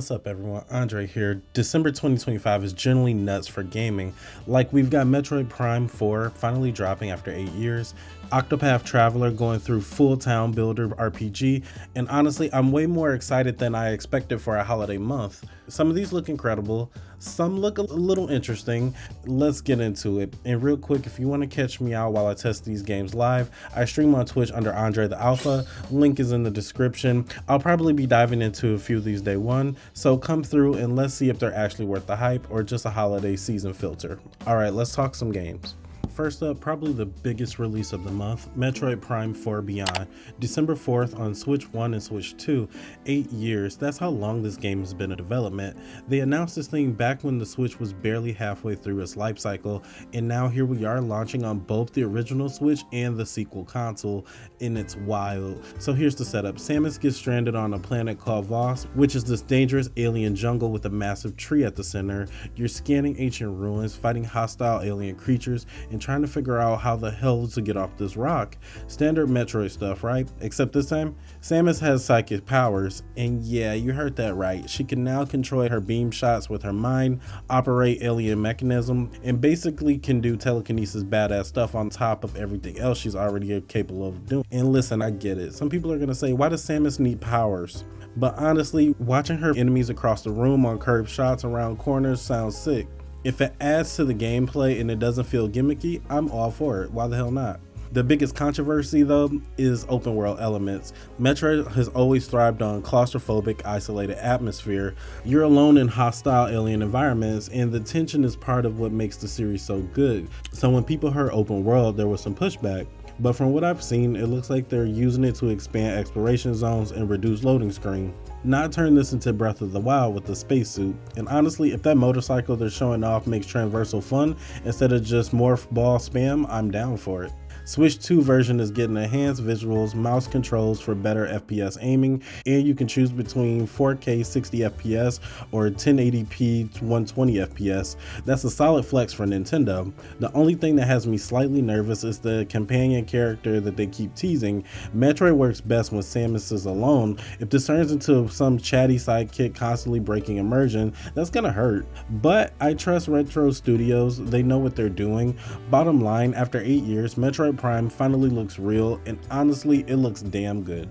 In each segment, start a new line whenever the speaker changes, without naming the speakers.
What's up everyone, Andre here. December 2025 is generally nuts for gaming. Like, we've got Metroid Prime 4 finally dropping after 8 years, Octopath Traveller going through full town builder RPG, and honestly I'm way more excited than I expected for a holiday month. Some of these look incredible, some look a little interesting. Let's get into it. And real quick, if you want to catch me out while I test these games live, I stream on Twitch under Andre the Alpha. Link is in the description. I'll probably be diving into a few of these day one, so come through and let's see if they're actually worth the hype or just a holiday season filter. Alright, let's talk some games. First up, probably the biggest release of the month, Metroid Prime 4 Beyond, December 4th on Switch 1 and Switch 2. 8 years, that's how long this game has been in development. They announced this thing back when the Switch was barely halfway through its life cycle, and now here we are launching on both the original Switch and the sequel console, and it's wild. So here's the setup. Samus gets stranded on a planet called Voss, which is this dangerous alien jungle with a massive tree at the center. You're scanning ancient ruins, fighting hostile alien creatures, and trying to figure out how the hell to get off this rock. Standard Metroid stuff, right? Except this time, Samus has psychic powers, and yeah, you heard that right. She can now control her beam shots with her mind, operate alien mechanism, and basically can do telekinesis badass stuff on top of everything else she's already capable of doing. And listen, I get it. Some people are gonna say, why does Samus need powers? But honestly, watching her enemies across the room on curved shots around corners sounds sick. If it adds to the gameplay and it doesn't feel gimmicky, I'm all for it. Why the hell not? The biggest controversy though is open world elements. Metroid has always thrived on claustrophobic, isolated atmosphere. You're alone in hostile alien environments, and the tension is part of what makes the series so good. So when people heard open world, there was some pushback. But from what I've seen, it looks like they're using it to expand exploration zones and reduce loading screen. Not turn this into Breath of the Wild with the spacesuit. And honestly, if that motorcycle they're showing off makes transversal fun instead of just morph ball spam, I'm down for it. Switch 2 version is getting enhanced visuals, mouse controls for better FPS aiming, and you can choose between 4K 60 FPS or 1080p 120 FPS. That's a solid flex for Nintendo. The only thing that has me slightly nervous is the companion character that they keep teasing. Metroid works best when Samus is alone. If this turns into some chatty sidekick constantly breaking immersion, that's gonna hurt. But I trust Retro Studios, they know what they're doing. Bottom line, after 8 years, Metroid Prime finally looks real, and honestly, it looks damn good.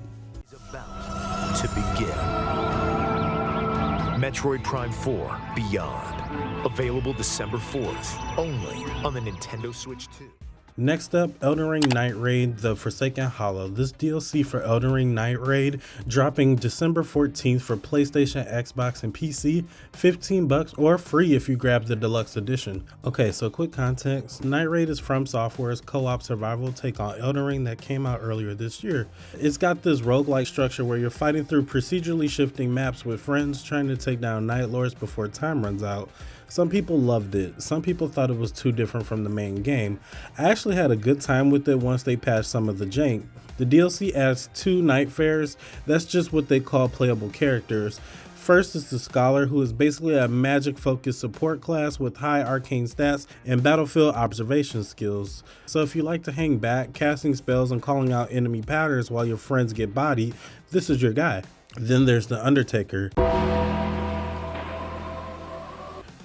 About to begin. Metroid Prime 4 Beyond. Available December 4th, only on the Nintendo Switch 2.
Next up, Elden Ring Night Reign, The Forsaken Hollow. This DLC for Elden Ring Night Reign dropping December 14th for PlayStation, Xbox, and PC, $15 or free if you grab the deluxe edition. Okay, so quick context. Night Reign is From Software's co-op survival take on Elden Ring that came out earlier this year. It's got this roguelike structure where you're fighting through procedurally shifting maps with friends trying to take down Night Lords before time runs out. Some people loved it, some people thought it was too different from the main game. I actually had a good time with it once they patched some of the jank. The DLC adds 2 night fares, that's just what they call playable characters. First is the Scholar, who is basically a magic focused support class with high arcane stats and battlefield observation skills. So if you like to hang back, casting spells and calling out enemy patterns while your friends get bodied, this is your guy. Then there's the Undertaker.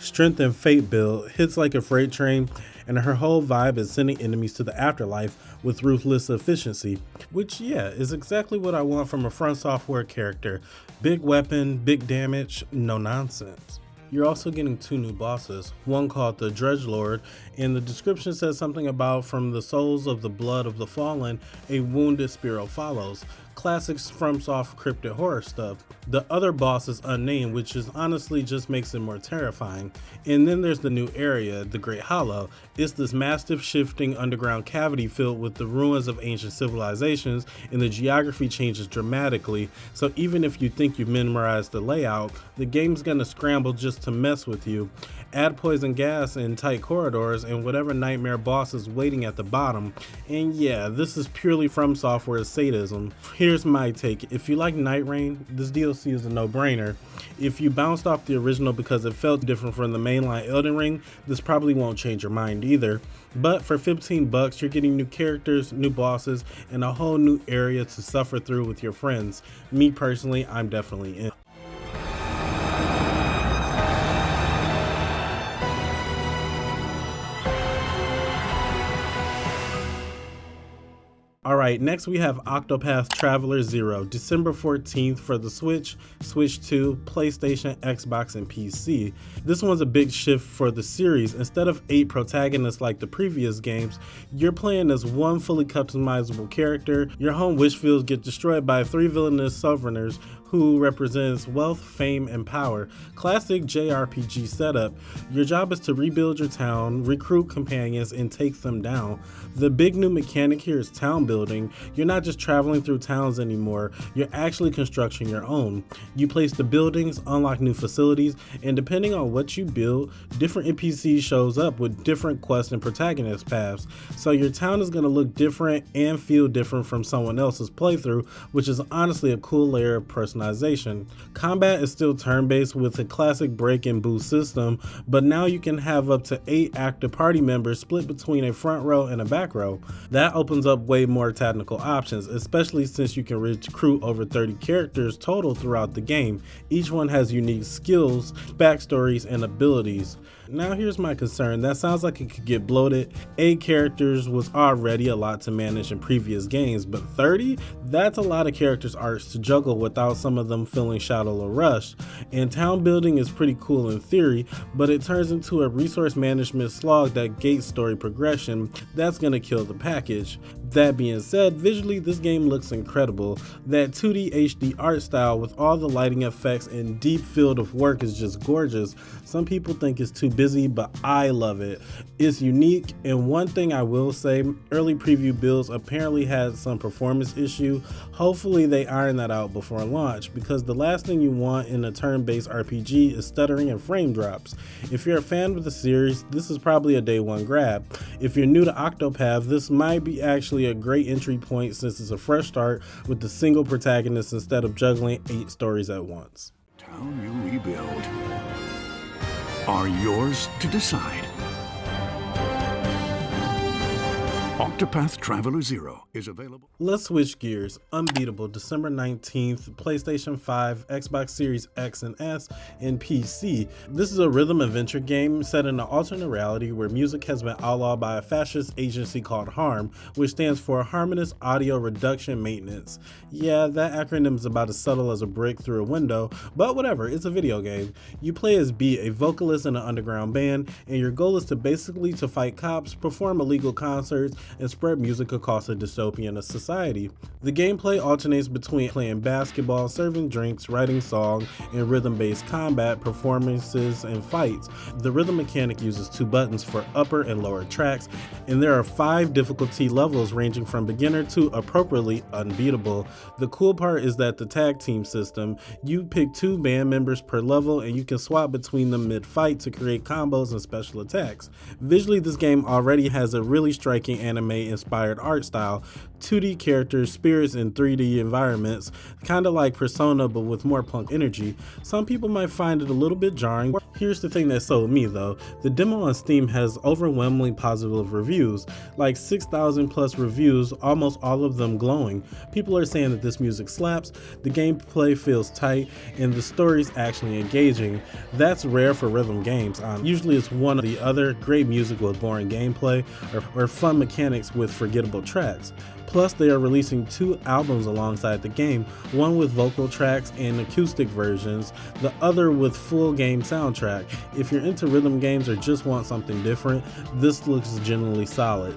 Strength and Fate build, hits like a freight train, and her whole vibe is sending enemies to the afterlife with ruthless efficiency, which yeah, is exactly what I want from a From Software character. Big weapon, big damage, no nonsense. You're also getting 2 new bosses, one called the Dredgelord, and the description says something about from the souls of the blood of the fallen, a wounded spirit follows. Classics FromSoft cryptid horror stuff. The other boss is unnamed, which is honestly just makes it more terrifying. And then there's the new area, the Great Hollow. It's this massive shifting underground cavity filled with the ruins of ancient civilizations, and the geography changes dramatically. So even if you think you've memorized the layout, the game's gonna scramble just to mess with you. Add poison gas in tight corridors and whatever nightmare boss is waiting at the bottom. And yeah, this is purely From Software's sadism. Here's my take. If you like Night Reign, this DLC is a no-brainer. If you bounced off the original because it felt different from the mainline Elden Ring, this probably won't change your mind either. But for $15, you're getting new characters, new bosses, and a whole new area to suffer through with your friends. Me personally, I'm definitely in. Alright, next we have Octopath Traveller Zero, December 14th for the Switch, Switch 2, PlayStation, Xbox, and PC. This one's a big shift for the series. Instead of 8 protagonists like the previous games, you're playing as one fully customizable character. Your home wish fields get destroyed by 3 villainous sovereigners who represents wealth, fame, and power. Classic JRPG setup. Your job is to rebuild your town, recruit companions, and take them down. The big new mechanic here is town building. You're not just traveling through towns anymore, you're actually constructing your own. You place the buildings, unlock new facilities, and depending on what you build, different NPCs shows up with different quests and protagonist paths. So your town is going to look different and feel different from someone else's playthrough, which is honestly a cool layer of personalization. Combat is still turn-based with a classic break and boost system, but now you can have up to 8 active party members split between a front row and a back row. That opens up way more technical options, especially since you can recruit over 30 characters total throughout the game. Each one has unique skills, backstories, and abilities. Now here's my concern. That sounds like it could get bloated. 8 characters was already a lot to manage in previous games, but 30? That's a lot of characters arcs to juggle without some of them feeling shallow or rushed. And town building is pretty cool in theory, but it turns into a resource management slog that gates story progression. That's gonna kill the package. That being said, visually this game looks incredible. That 2D HD art style with all the lighting effects and deep field of work is just gorgeous. Some people think it's too busy, but I love it. It's unique, and one thing I will say, early preview builds apparently had some performance issue. Hopefully they iron that out before launch, because the last thing you want in a turn-based RPG is stuttering and frame drops. If you're a fan of the series, this is probably a day one grab. If you're new to Octopath, this might be actually a great entry point since it's a fresh start with a single protagonist instead of juggling 8 stories at once.
Town you rebuild are yours to decide. Octopath Traveller Zero is available.
Let's switch gears. Unbeatable, December 19th, PlayStation 5, Xbox Series X and S, and PC. This is a rhythm adventure game set in an alternate reality where music has been outlawed by a fascist agency called HARM, which stands for Harmonious Audio Reduction Maintenance. Yeah, that acronym is about as subtle as a brick through a window, but whatever, it's a video game. You play as B, a vocalist in an underground band, and your goal is to basically fight cops, perform illegal concerts, and spread music across a dystopian society. The gameplay alternates between playing basketball, serving drinks, writing songs, and rhythm-based combat, performances, and fights. The rhythm mechanic uses 2 buttons for upper and lower tracks, and there are 5 difficulty levels ranging from beginner to appropriately unbeatable. The cool part is that the tag team system, you pick 2 band members per level and you can swap between them mid-fight to create combos and special attacks. Visually, this game already has a really striking anime-inspired art style, 2D characters, spirits, and 3D environments, kinda like Persona but with more punk energy. Some people might find it a little bit jarring. Here's the thing that sold me though. The demo on Steam has overwhelmingly positive reviews, like 6,000 plus reviews, almost all of them glowing. People are saying that this music slaps, the gameplay feels tight, and the story's actually engaging. That's rare for rhythm games. Usually it's one or the other, great music with boring gameplay, or fun mechanics with forgettable tracks. Plus, they are releasing 2 albums alongside the game, one with vocal tracks and acoustic versions, the other with full game soundtrack. If you're into rhythm games or just want something different, this looks genuinely solid.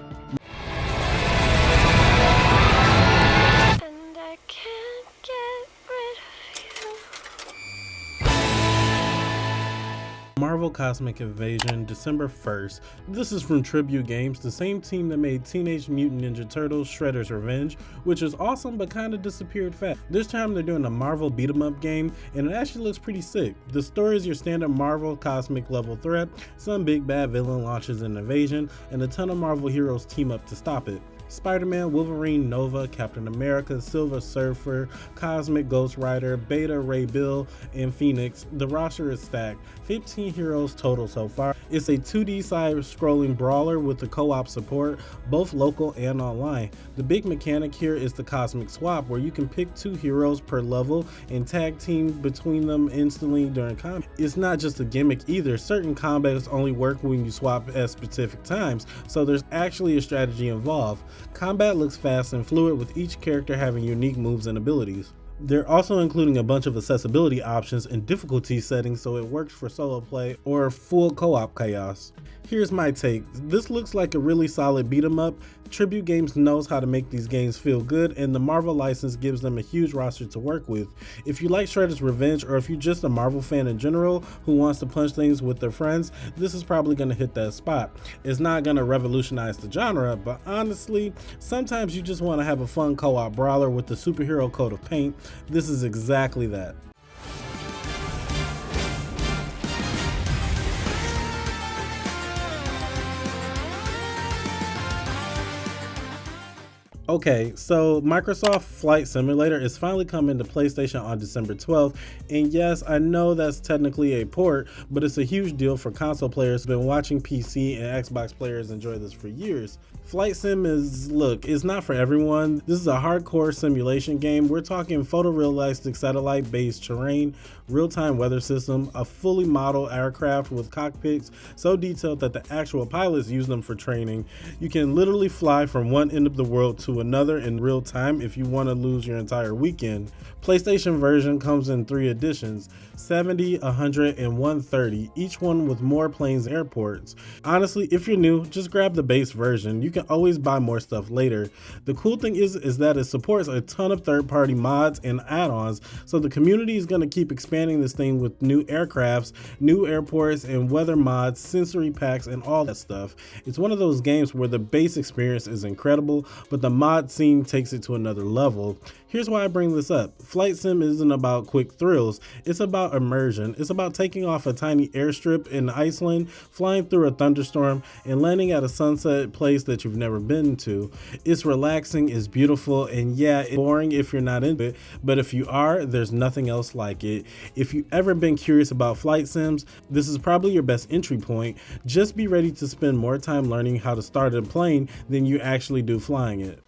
Marvel Cosmic Invasion, December 1st. This is from Tribute Games, the same team that made Teenage Mutant Ninja Turtles Shredder's Revenge, which is awesome but kind of disappeared fast. This time they're doing a Marvel beat-em-up game, and it actually looks pretty sick. The story is your standard Marvel cosmic level threat, some big bad villain launches an invasion, and a ton of Marvel heroes team up to stop it. Spider-Man, Wolverine, Nova, Captain America, Silver Surfer, Cosmic Ghost Rider, Beta Ray Bill, and Phoenix. The roster is stacked. 15 heroes total so far. It's a 2D side-scrolling brawler with the co-op support, both local and online. The big mechanic here is the Cosmic Swap, where you can pick 2 heroes per level and tag team between them instantly during combat. It's not just a gimmick either. Certain combats only work when you swap at specific times, so there's actually a strategy involved. Combat looks fast and fluid, with each character having unique moves and abilities. They're also including a bunch of accessibility options and difficulty settings so it works for solo play or full co-op chaos. Here's my take. This looks like a really solid beat 'em up. Tribute Games knows how to make these games feel good, and the Marvel license gives them a huge roster to work with. If you like Shredder's Revenge, or if you're just a Marvel fan in general who wants to punch things with their friends, this is probably going to hit that spot. It's not going to revolutionize the genre, but honestly, sometimes you just want to have a fun co-op brawler with the superhero coat of paint. This is exactly that. Okay, so Microsoft Flight Simulator is finally coming to PlayStation on December 12th, and yes, I know that's technically a port, but it's a huge deal for console players who've been watching PC and Xbox players enjoy this for years. Flight Sim it's not for everyone. This is a hardcore simulation game. We're talking photorealistic satellite-based terrain, real-time weather system, a fully modeled aircraft with cockpits so detailed that the actual pilots use them for training. You can literally fly from one end of the world to another in real time if you want to lose your entire weekend. PlayStation version comes in 3 editions, 70, 100, and 130, each one with more planes and airports. Honestly, if you're new, just grab the base version. You can always buy more stuff later. The cool thing is that it supports a ton of third-party mods and add-ons, so the community is going to keep expanding this thing with new aircrafts, new airports, and weather mods, sensory packs, and all that stuff. It's one of those games where the base experience is incredible, but the mod scene takes it to another level. Here's why I bring this up. Flight Sim isn't about quick thrills, it's about immersion. It's about taking off a tiny airstrip in Iceland, flying through a thunderstorm, and landing at a sunset place that you've never been to. It's relaxing, it's beautiful, and yeah, it's boring if you're not into it, but if you are, there's nothing else like it. If you've ever been curious about flight sims, this is probably your best entry point. Just be ready to spend more time learning how to start a plane than you actually do flying it.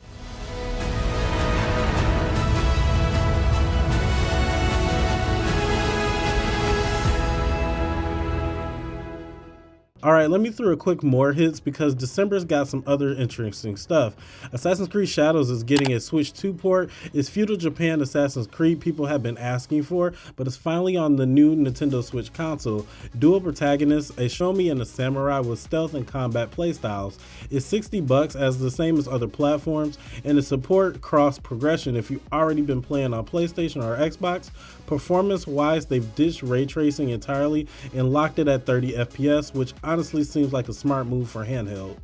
Alright, let me throw a quick more hits because December's got some other interesting stuff. Assassin's Creed Shadows is getting a Switch 2 port. It's feudal Japan Assassin's Creed people have been asking for, but it's finally on the new Nintendo Switch console. Dual protagonists, a shomi and a samurai with stealth and combat playstyles. It's $60 as the same as other platforms, and it supports cross progression if you've already been playing on PlayStation or Xbox. Performance wise, they've ditched ray tracing entirely and locked it at 30 FPS, which honestly seems like a smart move for handheld.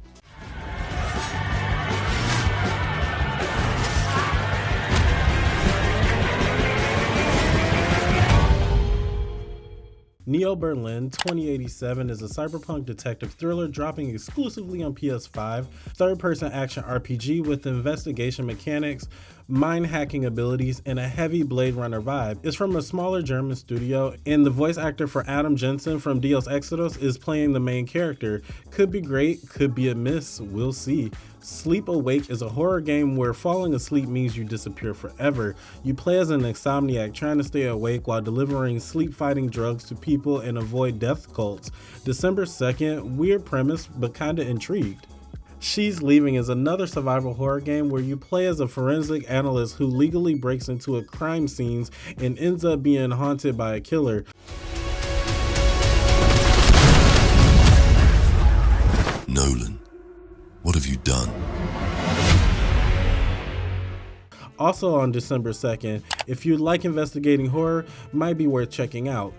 Neo Berlin 2087 is a cyberpunk detective thriller dropping exclusively on PS5, third-person action RPG with investigation mechanics, mind hacking abilities, and a heavy Blade Runner vibe. It's from a smaller German studio, and the voice actor for Adam Jensen from Deus Exodus is playing the main character. Could be great, could be a miss, we'll see. Sleep Awake is a horror game where falling asleep means you disappear forever. You play as an insomniac trying to stay awake while delivering sleep-fighting drugs to people and avoid death cults. December 2nd, weird premise, but kinda intrigued. She's Leaving is another survival horror game where you play as a forensic analyst who legally breaks into a crime scenes and ends up being haunted by a killer.
Nolan, what have you done?
Also on December 2nd, if you like investigating horror, might be worth checking out.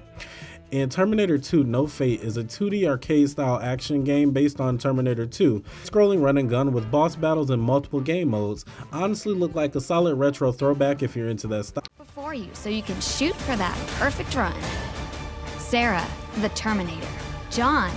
And Terminator 2 No Fate is a 2D arcade-style action game based on Terminator 2. Scrolling run and gun with boss battles in multiple game modes. Honestly look like a solid retro throwback if you're into that style.
Before you, so you can shoot for that perfect run. Sarah, the Terminator. John,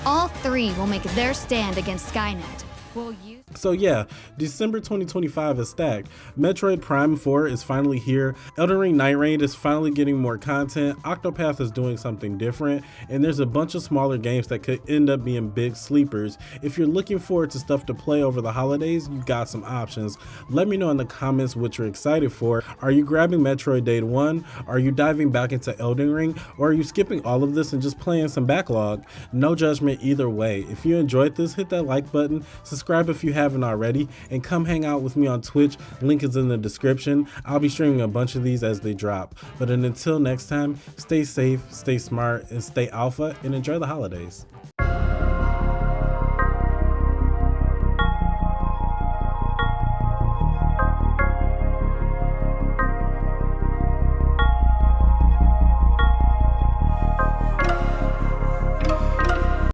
all 3 will make their stand against Skynet. Will you?
So yeah, December 2025 is stacked. Metroid Prime 4 is finally here. Elden Ring Night Reign is finally getting more content. Octopath is doing something different, and there's a bunch of smaller games that could end up being big sleepers. If you're looking forward to stuff to play over the holidays, you got some options. Let me know in the comments what you're excited for. Are you grabbing Metroid Day 1? Are you diving back into Elden Ring? Or are you skipping all of this and just playing some backlog? No judgment either way. If you enjoyed this, hit that like button, subscribe if you haven't already, and come hang out with me on Twitch. Link is in the description. I'll be streaming a bunch of these as they drop. But until next time, stay safe, stay smart, and stay alpha, and enjoy the holidays.